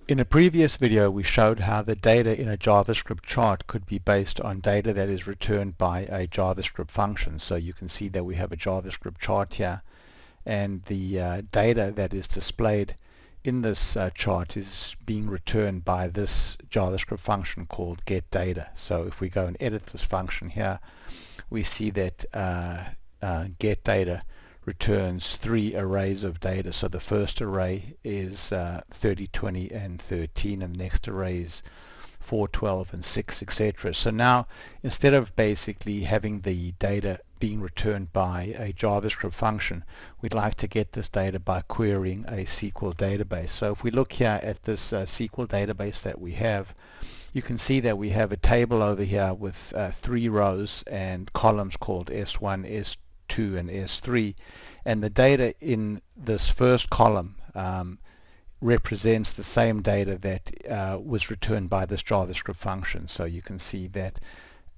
In a previous video we showed how the data in a JavaScript chart could be based on data that is returned by a JavaScript function. So you can see that we have a JavaScript chart here, and the data that is displayed in this chart is being returned by this JavaScript function called getData. So if we go and edit this function here, we see that getData returns 3 arrays of data. So the first array is 30, 20, and 13, and the next array is 4, 12, and 6, etc. So now, instead of basically having the data being returned by a JavaScript function, we'd like to get this data by querying a SQL database. So if we look here at this SQL database that we have, you can see that we have a table over here with 3 rows and columns called S1, S2, and S3, and the data in this first column represents the same data that was returned by this JavaScript function. So you can see that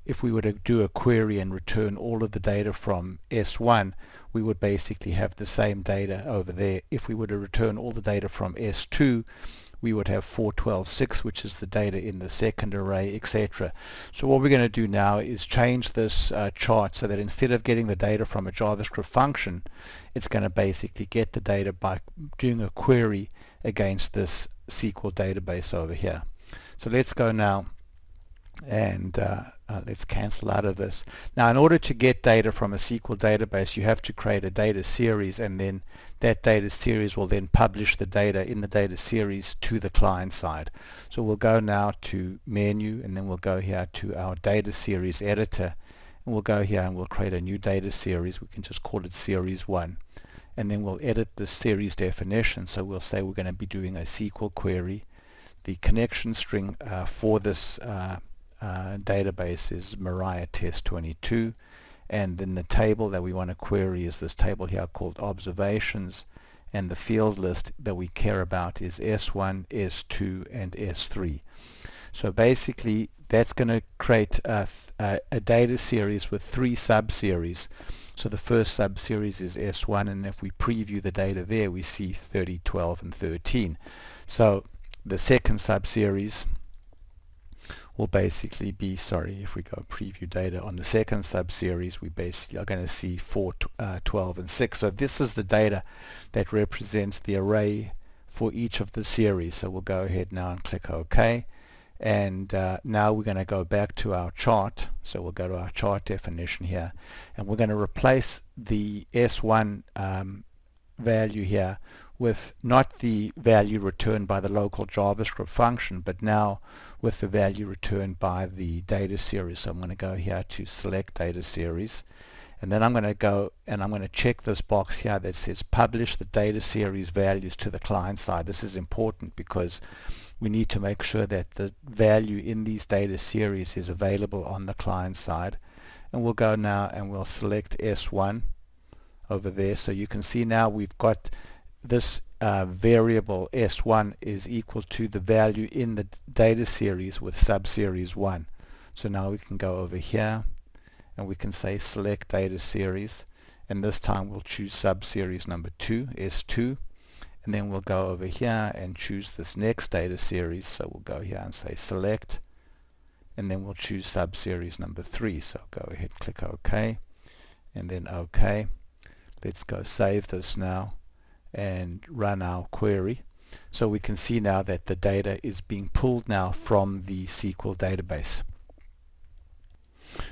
if we were to do a query and return all of the data from S1, we would basically have the same data over there. If we were to return all the data from S2, we would have 4, 12, 6, which is the data in the second array, etc. So what we're going to do now is change this chart so that instead of getting the data from a JavaScript function, it's going to basically get the data by doing a query against this SQL database over here. So let's go now and let's cancel out of this. Now, in order to get data from a SQL database, you have to create a data series, and then that data series will then publish the data in the data series to the client side. So we'll go now to menu, and then we'll go here to our data series editor, and we'll go here and we'll create a new data series. We can just call it series 1, and then we'll edit the series definition. So we'll say we're going to be doing a SQL query. The connection string for this database is Mariah test 22, and then the table that we want to query is this table here called observations, and the field list that we care about is S1, S2, and S3. So basically that's going to create a data series with 3 sub-series. So the first sub-series is S1, and if we preview the data there, we see 30, 12, and 13. So the second sub-series will basically be, if we go preview data on the second sub-series, we basically are going to see 4, 12, and 6. So this is the data that represents the array for each of the series. So we'll go ahead now and click OK. And now we're going to go back to our chart. So we'll go to our chart definition here, and we're going to replace the S1 value here with not the value returned by the local JavaScript function, but now with the value returned by the data series. So I'm going to go here to select data series, and then I'm going to go and I'm going to check this box here that says publish the data series values to the client side. This is important because we need to make sure that the value in these data series is available on the client side. And we'll go now and we'll select S1 over there. So you can see now we've got this variable S1 is equal to the value in the data series with sub-series 1. So now we can go over here and we can say select data series, and this time we'll choose sub-series number 2, S2, and then we'll go over here and choose this next data series. So we'll go here and say select, and then we'll choose sub-series number 3. So go ahead, click OK, and then OK. Let's go save this now and run our query. So we can see now that the data is being pulled now from the SQL database.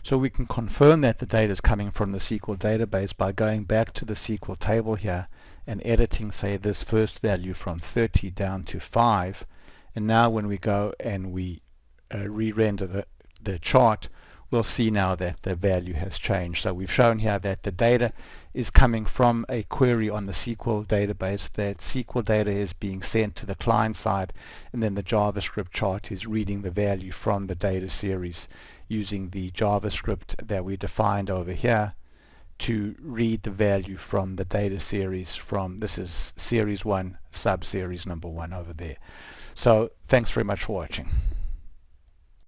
So we can confirm that the data is coming from the SQL database by going back to the SQL table here and editing, say, this first value from 30 down to 5. And now when we go and we re-render the chart, we'll see now that the value has changed. So we've shown here that the data is coming from a query on the SQL database. That SQL data is being sent to the client side, and then the JavaScript chart is reading the value from the data series using the JavaScript that we defined over here to read the value from the data series from, this is series 1, sub-series number 1 over there. So thanks very much for watching.